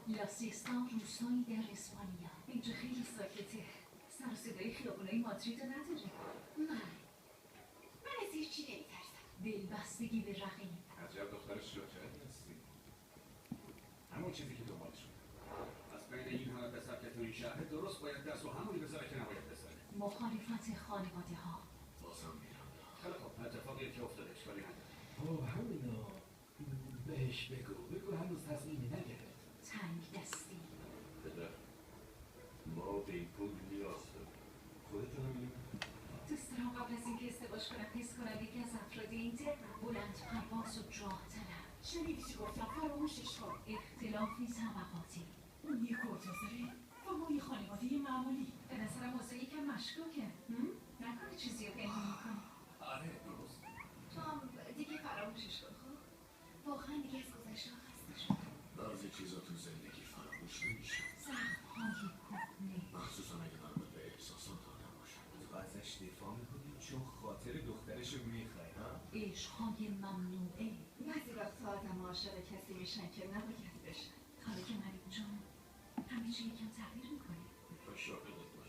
لاسیستان روستایی در اسپانیا. اینجا خیلی ساکته. سر و صدای خیابونای مادرید رو نداره. من از هیچ چی نمیترسم. دلبستگی به رقیب. عجب دختر شجاعی هستی. همون چیزی که دنبالش بود. از بین این همه پسر که تو این شهر درست باید دست و همونی بذاره که نباید بذاره. مخالفت خانواده ها. بازم میرم. خیلی خوب، اتفاقی که افتاده اشکالی نداره. همینا بهش بگو هنوز تصمیمی نگرفت. تنگ دستی. پدر ما به این پول نیاز داریم. خودتون هم دوست دارم قبل از اینکه ازدواج کنم حس کنم یکی از افراد این طبق بلند پرواز و جاه طلب. شنیدی چی گفتم؟ فراموشش کن. اختلافی طبقاتی. اون یه کرتوزاره و ما یه خانواده معمولی. به نظرم واسه یکم مشکوکه. نکنه چیزی رو پنهون میکنی. آره درست. تو هم دیگه فراموشش کن. خب واقعا دیگه از گذشته ها خسته شدم. بعضی چیزا تو زندگی فراموش نمیشه. زخم‌های کهنه. مخصوصا اگه مربوط به احساسات آدم باشه. تو ازش دفاع میکنی چون خاطر دخترش رو میخوای ها؟ عشق‌های ممنوعه. بعضی وقتا آدم عاشق کسی میشن که نباید بشن. حالا که من اینجا همه چی یکم تغییر میکنه. تا شاهد